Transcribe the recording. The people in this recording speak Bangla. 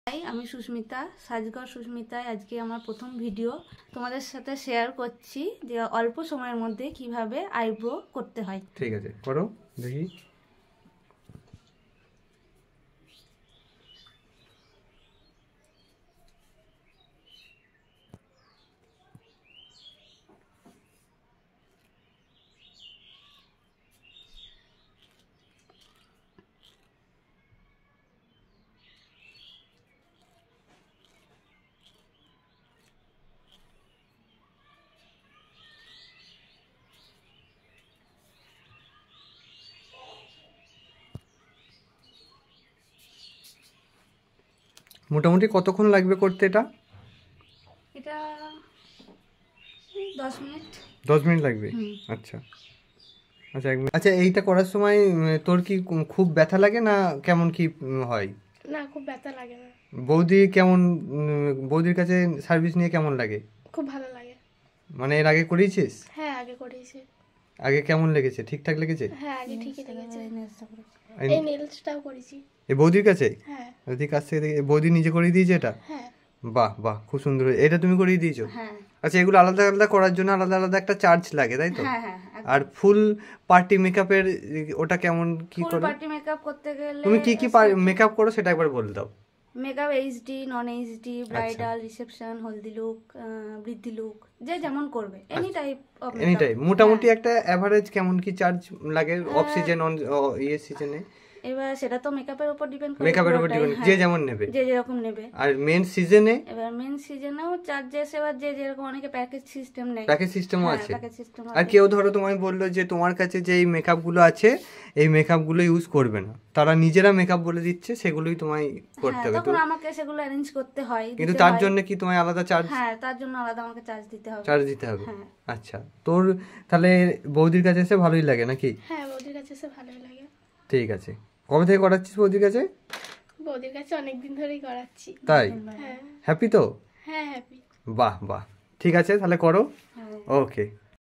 আমি সুস্মিতা, সাজঘর সুস্মিতায় আজকে আমার প্রথম ভিডিও তোমাদের সাথে শেয়ার করছি যে অল্প সময়ের মধ্যে কিভাবে আইব্রো করতে হয়। ঠিক আছে, করো দেখি। মোটামুটি কতক্ষণ লাগবে করতে এটা? এটা 10 মিনিট। 10 মিনিট লাগবে? আচ্ছা আচ্ছা, আচ্ছা এইটা করার সময় তোর কি খুব ব্যথা লাগে না কেমন কি হয়? না, খুব ব্যথা লাগে না। বৌদি কেমন, বৌদির কাছে সার্ভিস নিয়ে কেমন লাগে? খুব ভালো লাগে। মানে এর আগে করিয়েছিস? হ্যাঁ, আগে করেছি। আগে কেমন লেগেছে? ঠিকঠাক লেগেছে? হ্যাঁ, আগে ঠিকই লেগেছে। এই এই নেলসটাও করেছি। এই বৌদির কাছে? হ্যাঁ। বৌদির কাছ থেকে বৌদি নিজে করিয়ে দিয়েছে এটা? হ্যাঁ। বাহ বাহ, খুব সুন্দর। এটা তুমি করিয়ে দিয়েছো? হ্যাঁ। আচ্ছা, এগুলো আলাদা আলাদা করার জন্য আলাদা আলাদা একটা চার্জ লাগে, তাই তো? হ্যাঁ হ্যাঁ। আর ফুল পার্টি মেকআপের ওটা কেমন কি ফুল করো? পার্টি মেকআপ করতে গেলে তুমি কি কি মেকআপ করো সেটা একবার বলে দাও। Makeup HD, non HD, bridal, reception, haldi look, বৃদ্ধি লুক, যে যেমন করবে any type of any time. মোটামুটি একটা এভারেজ কেমন কি চার্জ লাগে অফ সিজন অন ইয়ে সিজনে? এবার সেটা তো মেকআপের উপর ডিপেন্ড করে, মেকআপের উপর ডিপেন্ড, যে যেমন নেবে, যে যেরকম নেবে। আর মেন সিজনে? এবার মেন সিজনেও চার্জেস এবার যে যেরকম, অনেকে প্যাকেজ সিস্টেম নেয়। প্যাকেজ সিস্টেমও আছে। প্যাকেজ সিস্টেম আর কেউ ধরো তোমায় বললো যে তোমার কাছে যে এই মেকআপগুলো আছে এই মেকআপগুলো ইউজ করবে না, তারা নিজেরা মেকআপ বলে দিচ্ছে, সেগুলোই তোমায় করতে হবে। তখন আমাকে সেগুলো অ্যারেঞ্জ করতে হয়। কিন্তু তার জন্য কি তোমায় আলাদা চার্জ? হ্যাঁ, তার জন্য আলাদা আমাকে চার্জ দিতে হবে। চার্জ দিতে হবে। আচ্ছা, তোর তাহলে বৌদির কাছে এসে ভালোই লাগে নাকি? হ্যাঁ, বৌদির কাছে এসে ভালোই লাগে। ঠিক আছে। কবে থেকে করাচ্ছিস বৌদির কাছে? বৌদির কাছে অনেকদিন ধরেই করাচ্ছি। তাই? হ্যাঁ। হ্যাপি তো? হ্যাঁ, হ্যাপি। বাহ বাহ, ঠিক আছে তাহলে করো। ওকে।